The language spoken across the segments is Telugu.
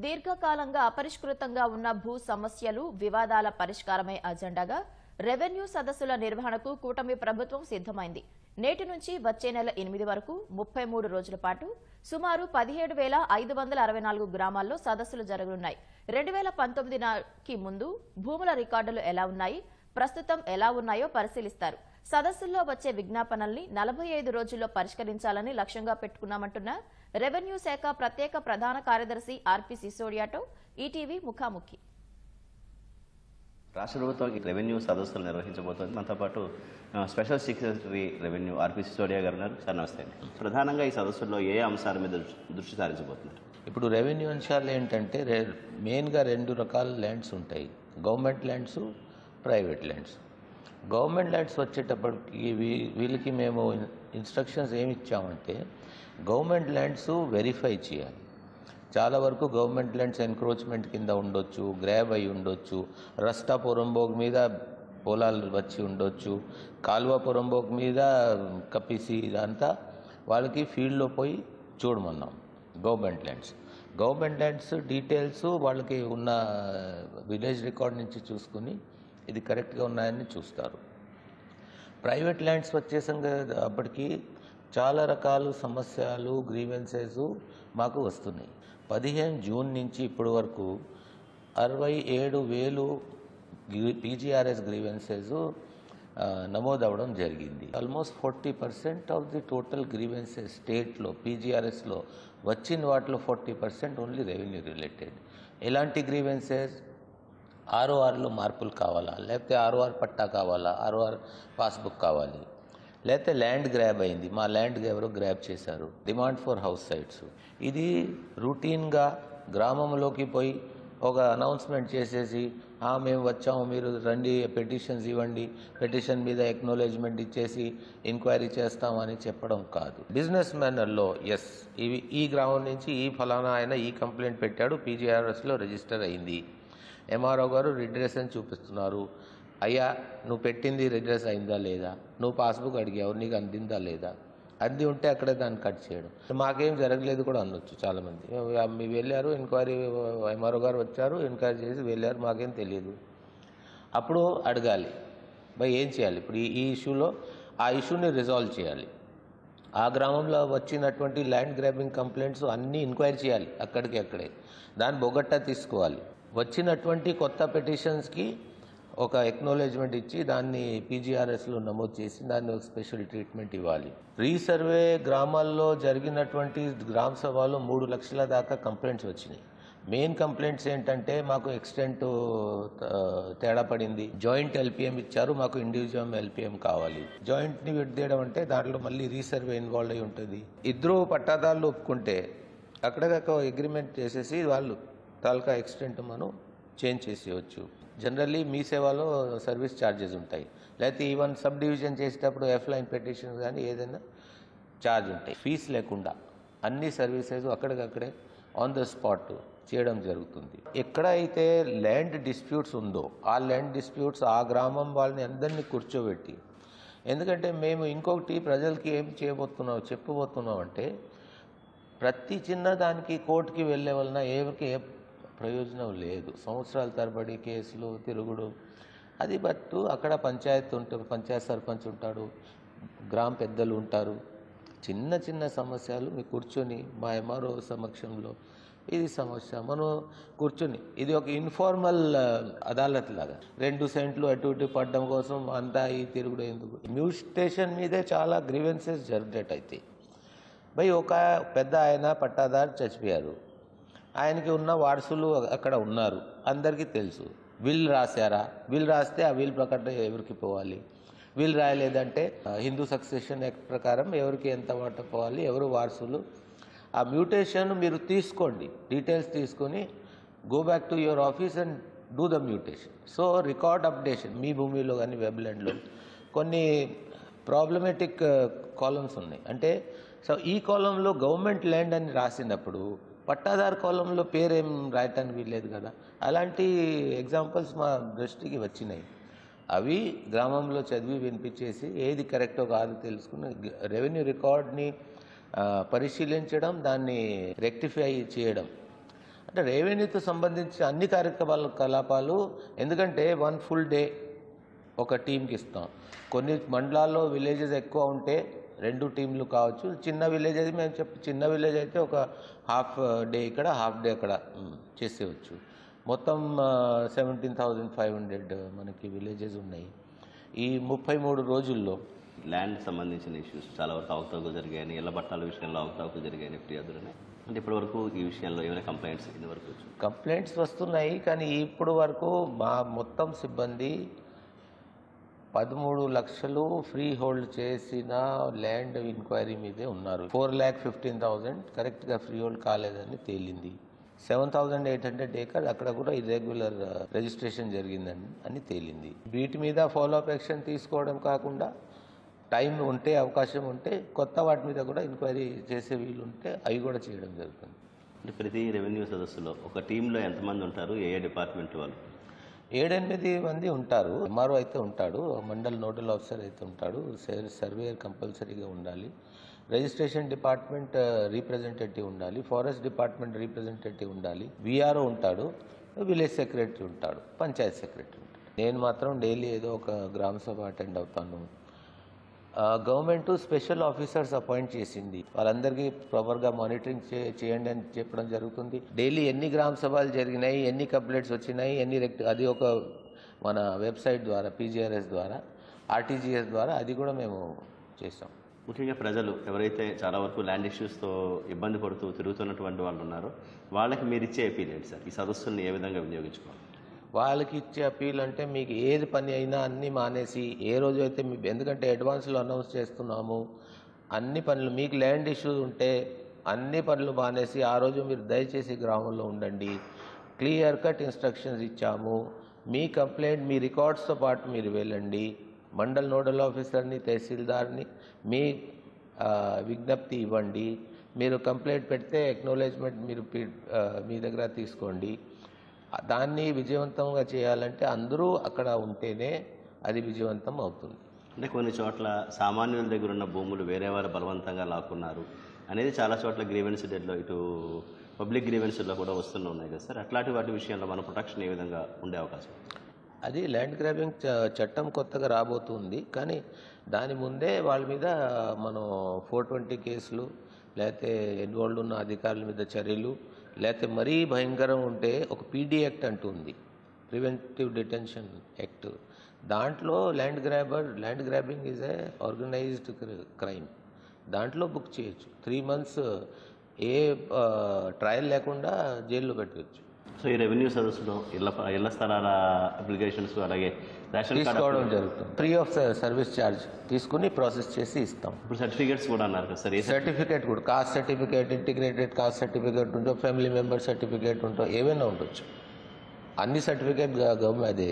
దీర్ఘకాలంగా అపరిష్కృతంగా ఉన్న భూ సమస్యలు, వివాదాల పరిష్కారమే అజెండాగా రెవెన్యూ సదస్సుల నిర్వహణకు కూటమి ప్రభుత్వం సిద్దమైంది. నేటి నుంచి వచ్చే నెల 8 వరకు 33 రోజుల పాటు సుమారు 17,564 గ్రామాల్లో సదస్సులు జరగనున్నాయి. 2019 నాటికి ముందు భూముల రికార్డులు ఎలా ఉన్నాయి, ప్రస్తుతం ఎలా ఉన్నాయో పరిశీలిస్తారు. సదస్సుల్లో వచ్చే విజ్ఞాపనల్ని 45 రోజుల్లో పరిష్కరించాలని లక్ష్యంగా పెట్టుకున్నామంటున్న రెవెన్యూ శాఖ ప్రత్యేక ప్రధాన కార్యదర్శి ఆర్పి సిసోడియాతో ఈటీవీ ముఖాముఖి. రాష్ట్ర ప్రభుత్వం రెవెన్యూ సదస్సులు నిర్వహించబోతోంది. మనతో పాటు స్పెషల్ సెక్రటరీ రెవెన్యూ ఆర్పి సిసోడియా గారు ఉన్నారు. సార్ నమస్తే అండి. ప్రధానంగా ఈ సదస్సుల్లో ఏ అంశాల మీద దృష్టి సారించబోతున్నారు? ఇప్పుడు రెవెన్యూ అంశాలు ఏంటంటే మెయిన్గా 2 రకాల ల్యాండ్స్ ఉంటాయి, government lands, private lands. Government lands వచ్చేటప్పటికి వీళ్ళకి మేము ఇన్స్ట్రక్షన్స్ ఏమి ఇచ్చామంటే గవర్నమెంట్ ల్యాండ్స్ వెరిఫై చేయాలి. చాలా వరకు గవర్నమెంట్ ల్యాండ్స్ ఎన్క్రోచ్మెంట్ కింద ఉండొచ్చు, గ్రాబ్ అయి ఉండొచ్చు, రస్తా పొరంబోగ్ మీద పొలాలు వచ్చి ఉండొచ్చు, కాలువ పొరంబోగ్ మీద కప్పిసి ఇదంతా వాళ్ళకి ఫీల్డ్లో పోయి చూడమన్నాం. గవర్నమెంట్ ల్యాండ్స్ డీటెయిల్స్ వాళ్ళకి ఉన్న విలేజ్ రికార్డ్ నుంచి చూసుకుని ఇది కరెక్ట్గా ఉన్నాయని చూస్తారు. ప్రైవేట్ ల్యాండ్స్ వచ్చేసరికి చాలా రకాల సమస్యలు, గ్రీవెన్సెస్ మాకు వస్తున్నాయి. 15 జూన్ నుంచి ఇప్పటి వరకు 67,000 పీజీఆర్ఎస్ గ్రీవెన్సెస్ నమోదవడం జరిగింది. Almost 40% of the total grievances స్టేట్లో పీజీఆర్ఎస్లో వచ్చిన వాటిలో 40% ఓన్లీ రెవెన్యూ రిలేటెడ్. ఎలాంటి గ్రీవెన్సెస్? ఆర్ఓఆర్లో మార్పులు కావాలా, లేకపోతే ఆర్ఓఆర్ పట్టా కావాలా, ఆర్ఓఆర్ పాస్బుక్ కావాలి, లేకపోతే ల్యాండ్ గ్రాబ్ అయింది, మా ల్యాండ్ ఎవరో గ్రాబ్ చేశారు, డిమాండ్ ఫర్ హౌస్ సైట్స్. ఇది రూటీన్గా గ్రామంలోకి పోయి ఒక అనౌన్స్మెంట్ చేసేసి మేము వచ్చాము, మీరు రండి, పెటిషన్స్ ఇవ్వండి, పెటిషన్ మీద ఎక్నాలెడ్జ్మెంట్ ఇచ్చేసి ఎంక్వైరీ చేస్తామని చెప్పడం కాదు. బిజినెస్ మేనర్లో ఈ గ్రామం నుంచి ఈ ఫలానా ఆయన ఈ కంప్లైంట్ పెట్టాడు, పీజీఆర్ఎస్లో రిజిస్టర్ అయింది, ఎంఆర్ఓ గారు రిడ్రెస్ అని చూపిస్తున్నారు, అయ్యా నువ్వు పెట్టింది రిడ్రెస్ అయిందా లేదా, నువ్వు పాస్బుక్ అడిగావు, నీకు అందిందా లేదా, అంది ఉంటే అక్కడే దాన్ని కట్ చేయడం. మాకేం జరగలేదు కూడా అనొచ్చు చాలామంది. మీరు వెళ్ళారు, ఎంక్వైరీ ఎంఆర్ఓ గారు వచ్చారు, ఎంక్వైరీ చేసి వెళ్ళారు, మాకేం తెలియదు. అప్పుడు అడగాలి, ఏం చేయాలి? ఇప్పుడు ఈ ఇష్యూలో ఆ ఇష్యూని రిజాల్వ్ చేయాలి. ఆ గ్రామంలో వచ్చినటువంటి ల్యాండ్ గ్రాబింగ్ కంప్లైంట్స్ అన్నీ ఎంక్వైరీ చేయాలి, అక్కడే దాన్ని బొగట్టా తీసుకోవాలి. వచ్చినటువంటి కొత్త పెటిషన్స్కి ఒక ఎక్నాలెడ్జ్మెంట్ ఇచ్చి దాన్ని పీజీఆర్ఎస్లో నమోదు చేసి దాన్ని ఒక స్పెషల్ ట్రీట్మెంట్ ఇవ్వాలి. రీసర్వే గ్రామాల్లో జరిగినటువంటి గ్రామ సభలో 3 లక్షల దాకా కంప్లైంట్స్ వచ్చినాయి. మెయిన్ కంప్లైంట్స్ ఏంటంటే మాకు ఎక్స్టెంట్ తేడా పడింది, జాయింట్ ఎల్పిఎం ఇచ్చారు, మాకు ఇండివిజువల్ ఎల్పిఎం కావాలి. జాయింట్ని విడదీయడం అంటే దాంట్లో మళ్ళీ రీసర్వే ఇన్వాల్వ్ అయి ఉంటుంది. ఇద్దరు పట్టాదారులు ఒప్పుకుంటే అక్కడికక్కడ అగ్రిమెంట్ చేసేసి వాళ్ళు తాలూకా ఎక్స్టెంట్ మనం చేంజ్ చేసేయచ్చు. జనరల్లీ మీ సేవలో సర్వీస్ ఛార్జెస్ ఉంటాయి, లేకపోతే ఈవెన్ సబ్ డివిజన్ చేసేటప్పుడు ఎఫ్లైన్ పెటిషన్స్ కానీ ఏదైనా ఛార్జ్ ఉంటాయి. ఫీజ్ లేకుండా అన్ని సర్వీసెస్ అక్కడికక్కడే ఆన్ ద స్పాట్ చేయడం జరుగుతుంది. ఎక్కడైతే ల్యాండ్ డిస్ప్యూట్స్ ఉందో ఆ ల్యాండ్ డిస్ప్యూట్స్ ఆ గ్రామం వాళ్ళని అందరినీ కూర్చోబెట్టి, ఎందుకంటే మేము ఇంకొకటి ప్రజలకి ఏం చెప్పబోతున్నాం అంటే ప్రతి చిన్న దానికి కోర్టుకి వెళ్ళే వలన ఎవరికి ఏ ప్రయోజనం లేదు. సంవత్సరాల తరబడి కేసులు తిరుగుడు. అది బట్టు అక్కడ పంచాయత్ సర్పంచ్ ఉంటాడు, గ్రామ పెద్దలు ఉంటారు. చిన్న సమస్యలు మీరు కూర్చొని మా ఎంఆర్ఓ సమక్షంలో ఇది సమస్య మనం కూర్చొని ఇది ఒక ఇన్ఫార్మల్ అదాలత్ లాగా 2 సెంట్లు అటు ఇటు పడడం కోసం అంతా ఈ తిరుగుడు ఎందుకు? మ్యూటేషన్ మీదే చాలా గ్రీవెన్సెస్ జనరేట్ అవుతాయి. ఒక పెద్ద ఆయన పట్టాదారు చచ్చిపోయారు, ఆయనకి ఉన్న వారసులు అక్కడ ఉన్నారు, అందరికీ తెలుసు. విల్ రాశారా? విల్ రాస్తే ఆ విల్ ప్రకారం ఎవరికి పోవాలి? విల్ రాయలేదంటే హిందూ సక్సెషన్ యాక్ట్ ప్రకారం ఎవరికి ఎంత వాట పోవాలి, ఎవరు వారసులు? ఆ మ్యూటేషన్ మీరు తీసుకోండి, డీటెయిల్స్ తీసుకొని go back to your office and do the mutation. So record updation మీ భూమిలో కానీ వెబ్ల్యాండ్లో కొన్ని ప్రాబ్లమేటిక్ కాలమ్స్ ఉన్నాయి. అంటే సో ఈ కాలంలో గవర్నమెంట్ ల్యాండ్ అని రాసినప్పుడు పట్టాదారు కాలంలో పేరేం రాయటానికి వీల్లేదు కదా. అలాంటి ఎగ్జాంపుల్స్ మా దృష్టికి వచ్చినాయి. అవి గ్రామంలో చదివి వినిపించేసి ఏది కరెక్టో కాదో తెలుసుకుని రెవెన్యూ రికార్డ్ని పరిశీలించడం, దాన్ని రెక్టిఫై చేయడం. అంటే రెవెన్యూతో సంబంధించి అన్ని కార్యకలాపాలు, ఎందుకంటే 1 full day ఒక టీంకి ఇస్తాం. కొన్ని మండలాల్లో విలేజెస్ ఎక్కువ ఉంటే 2 టీంలు కావచ్చు. చిన్న విలేజ్ అయితే మేము చిన్న విలేజ్ అయితే ఒక హాఫ్ డే ఇక్కడ, హాఫ్ డే అక్కడ చేసేవచ్చు. మొత్తం 17,500 మనకి విలేజెస్ ఉన్నాయి. ఈ 33 రోజుల్లో ల్యాండ్ సంబంధించిన ఇష్యూస్ చాలా వరకు అవకతవకలు జరిగాయని, ఇళ్ల పట్టాల విషయంలో అవకతవకలు జరిగాయని ఫిర్యాదులు అంటే ఇప్పటి వరకు ఈ విషయంలో ఏమైనా కంప్లైంట్స్ ఇంతవరకు కంప్లైంట్స్ వస్తున్నాయి. కానీ ఇప్పుడు వరకు మా మొత్తం సిబ్బంది 13 లక్షలు ఫ్రీ హోల్డ్ చేసిన ల్యాండ్ ఎంక్వైరీ మీదే ఉన్నారు. 4,15,000 కరెక్ట్గా ఫ్రీ హోల్డ్ కాలేదని తేలింది. 7,800 acres అక్కడ కూడా ఇర్రెగ్యులర్ రిజిస్ట్రేషన్ జరిగిందని అని తేలింది. వీటి మీద ఫాలో అప్ యాక్షన్ తీసుకోవడం కాకుండా టైం ఉంటే, అవకాశం ఉంటే కొత్త వాటి మీద కూడా ఎంక్వైరీ చేసే వీలు ఉంటే అవి కూడా చేయడం జరుగుతుంది. అంటే ప్రతి రెవెన్యూ సదస్సులో ఒక టీంలో ఎంతమంది ఉంటారు? ఏ డిపార్ట్మెంట్ వాళ్ళు? 7-8 మంది ఉంటారు. ఎంఆర్ఓ అయితే ఉంటాడు, మండల్ నోడల్ ఆఫీసర్ అయితే ఉంటాడు, సర్వేయర్ కంపల్సరీగా ఉండాలి, రిజిస్ట్రేషన్ డిపార్ట్మెంట్ రీప్రజెంటేటివ్ ఉండాలి, ఫారెస్ట్ డిపార్ట్మెంట్ రీప్రజెంటేటివ్ ఉండాలి, విఆర్ఓ ఉంటాడు, విలేజ్ సెక్రటరీ ఉంటాడు, పంచాయత్ సెక్రటరీ ఉంటాడు. నేను మాత్రం డైలీ ఏదో ఒక గ్రామ సభ అటెండ్ అవుతాను. గవర్నమెంట్ స్పెషల్ ఆఫీసర్స్ అపాయింట్ చేసింది, వాళ్ళందరికీ ప్రాపర్గా మానిటరింగ్ చేయండి అని చెప్పడం జరుగుతుంది. డైలీ ఎన్ని గ్రామ సభలు జరిగినాయి, ఎన్ని కంప్లైంట్స్ వచ్చినాయి, అది ఒక మన వెబ్సైట్ ద్వారా, పీజీఆర్ఎస్ ద్వారా, ఆర్టీజీఎస్ ద్వారా అది కూడా మేము చేస్తాం. ముఖ్యంగా ప్రజలు ఎవరైతే చాలా వరకు ల్యాండ్ ఇష్యూస్తో ఇబ్బంది పడుతూ తిరుగుతున్నటువంటి వాళ్ళు ఉన్నారో వాళ్ళకి మీరు ఇచ్చే అపీల్ ఏంటి సార్? ఈ సదస్సుల్ని ఏ విధంగా వినియోగించుకోవాలి? వాళ్ళకి ఇచ్చే అపీల్ అంటే మీకు ఏది పని అయినా అన్నీ మానేసి, ఏ రోజు అయితే ఎందుకంటే అడ్వాన్స్లో అనౌన్స్ చేస్తున్నాము, అన్ని పనులు మీకు ల్యాండ్ ఇష్యూస్ ఉంటే అన్ని పనులు మానేసి ఆ రోజు మీరు దయచేసి గ్రామంలో ఉండండి. క్లియర్ కట్ ఇన్స్ట్రక్షన్స్ ఇచ్చాము. మీ కంప్లైంట్ మీ రికార్డ్స్తో పాటు మీరు వెళ్ళండి, మండల్ నోడల్ ఆఫీసర్ని, తహసీల్దార్ని మీ విజ్ఞప్తి ఇవ్వండి. మీరు కంప్లైంట్ పెడితే అక్నాలెడ్జ్మెంట్ మీరు మీ దగ్గర తీసుకోండి. దాన్ని విజయవంతంగా చేయాలంటే అందరూ అక్కడ ఉంటేనే అది విజయవంతం అవుతుంది. అంటే కొన్ని చోట్ల సామాన్యుల దగ్గర ఉన్న భూములు వేరే వారు బలవంతంగా లాక్కున్నారు అనేది చాలా చోట్ల గ్రీవెన్స్ డేట్లో ఇటు పబ్లిక్ గ్రీవెన్స్లో కూడా వస్తూనే ఉన్నాయి కదా సార్. అట్లాంటి వాటి విషయంలో మన ప్రొటెక్షన్ ఏ విధంగా ఉండే అవకాశం? అది ల్యాండ్ గ్రాబింగ్ చట్టం కొత్తగా రాబోతుంది, కానీ దాని ముందే వాళ్ళ మీద మనం 420 కేసులు, లేకపోతే ఇన్వాల్వ్ ఉన్న అధికారుల మీద చర్యలు, లేకపోతే మరీ భయంకరం ఉంటే ఒక పీడీ యాక్ట్ అంటూ ఉంది, ప్రివెంటివ్ డిటెన్షన్ యాక్ట్. దాంట్లో land grabbing is a organised crime. దాంట్లో బుక్ చేయొచ్చు. 3 months ఏ ట్రయల్ లేకుండా జైల్లో పెట్టవచ్చు. సో ఈ రెవెన్యూ సదస్సులో ఇళ్ల స్థలాల అప్లికేషన్స్ అలాగే రేషన్ కార్డు తీసుకోవడం జరుగుతుంది. ఫ్రీ ఆఫ్ సర్వీస్ ఛార్జ్ తీసుకుని ప్రాసెస్ చేసి ఇస్తాం. ఇప్పుడు సర్టిఫికేట్స్ కూడా అన్నారు కదా సార్. సర్టిఫికేట్ కూడా caste certificate, integrated caste certificate ఉంటో, ఫ్యామిలీ మెంబర్ సర్టిఫికేట్ ఉంటో, ఏవైనా ఉండొచ్చు. అన్ని సర్టిఫికేట్ గవర్నమెంట్ అది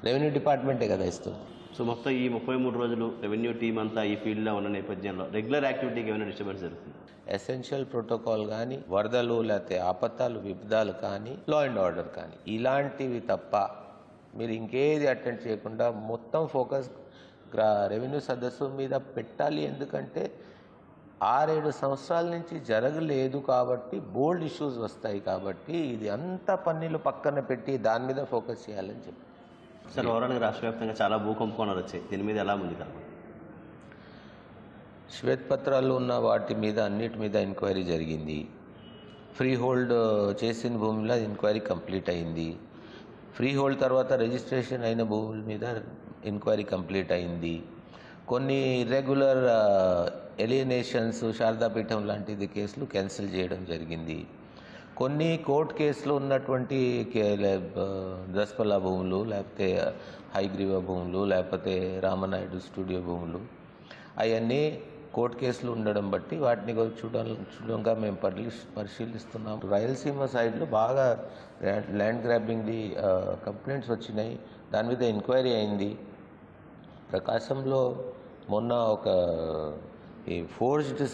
రెవెన్యూ డిపార్ట్మెంటే కదా ఇస్తుంది. సో మొత్తం ఈ 33 రోజులు రెవెన్యూ టీం అంతా ఈ ఫీల్డ్లో ఉన్న నేపథ్యంలో రెగ్యులర్ యాక్టివిటీకి ఏమైనా డిస్టర్బెన్స్ జరుగుతుంది? ఎసెన్షియల్ ప్రోటోకాల్ కానీ, వరదలు లేకపోతే ఆపత్తాలు విపదాలు కానీ, లా అండ్ ఆర్డర్ కానీ, ఇలాంటివి తప్ప మీరు ఇంకేది అటెండ్ చేయకుండా మొత్తం ఫోకస్ రెవెన్యూ సదస్సు మీద పెట్టాలి. ఎందుకంటే 6-7 సంవత్సరాల నుంచి జరగలేదు కాబట్టి బోల్డ్ ఇష్యూస్ వస్తాయి. కాబట్టి ఇది అంత పన్నీలు పక్కన పెట్టి దాని మీద ఫోకస్ చేయాలని చెప్పి. సార్ ఓవరాల్గా రాష్ట్ర వ్యాప్తంగా చాలా భూకంపాలు వచ్చాయి, దీని మీద ఎలా ఉంది కాదు? శ్వేతపత్రాలు ఉన్న వాటి మీద అన్నిటి మీద ఎంక్వైరీ జరిగింది. ఫ్రీ హోల్డ్ చేసిన భూమిలో ఎంక్వైరీ కంప్లీట్ అయింది. ఫ్రీ హోల్డ్ తర్వాత రిజిస్ట్రేషన్ అయిన భూముల మీద ఎంక్వైరీ కంప్లీట్ అయింది. కొన్ని ఇర్రెగ్యులర్ ఎలియనేషన్స్, శారదాపీఠం లాంటిది కేసులు క్యాన్సిల్ చేయడం జరిగింది. కొన్ని కోర్టు కేసులు ఉన్నటువంటి దసపల్లా భూములు, లేకపోతే హైగ్రీవా భూములు, లేకపోతే రామనాయుడు స్టూడియో భూములు, అవన్నీ కోర్టు కేసులు ఉండడం బట్టి వాటిని చూడంగా మేము పరిశీలిస్తున్నాం. రాయలసీమ సైడ్లో బాగా ల్యాండ్ గ్రాబింగ్ది కంప్లైంట్స్ వచ్చినాయి, దాని మీద ఎంక్వైరీ అయింది. ప్రకాశంలో మొన్న ఒక ఈ ఫోర్జరీ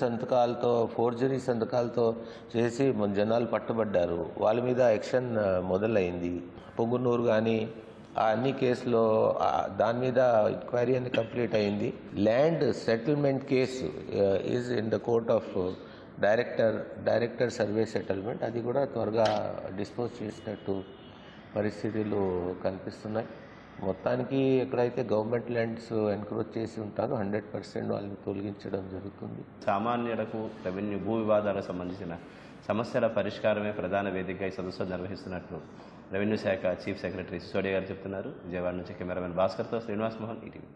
సంతకాలతో చేసి జనాలు పట్టుబడ్డారు, వాళ్ళ మీద యాక్షన్ మొదలైంది. పొంగునూరు కానీ అన్ని కేసులో దాని మీద ఎంక్వైరీ అని కంప్లీట్ అయింది. Land settlement case is in the court of director survey settlement అది కూడా త్వరగా డిస్పోజ్ చేసినట్టు పరిస్థితులు కనిపిస్తున్నాయి. మొత్తానికి ఎక్కడైతే గవర్నమెంట్ ల్యాండ్స్ ఎన్క్రోచ్ చేసి ఉంటారో 100% వాళ్ళని తొలగించడం జరుగుతుంది. సామాన్యులకు రెవెన్యూ భూ వివాదాలకు సంబంధించిన సమస్యల పరిష్కారమే ప్రధాన వేదికగా ఈ సదస్సు నిర్వహిస్తున్నట్లు రెవెన్యూ శాఖ చీఫ్ సెక్రటరీ సిసోడియా గారు చెప్తున్నారు. విజయవాడ నుంచి కెమెరామెన్ భాస్కర్తో శ్రీనివాస్ మోహన్, ఈటీవీ.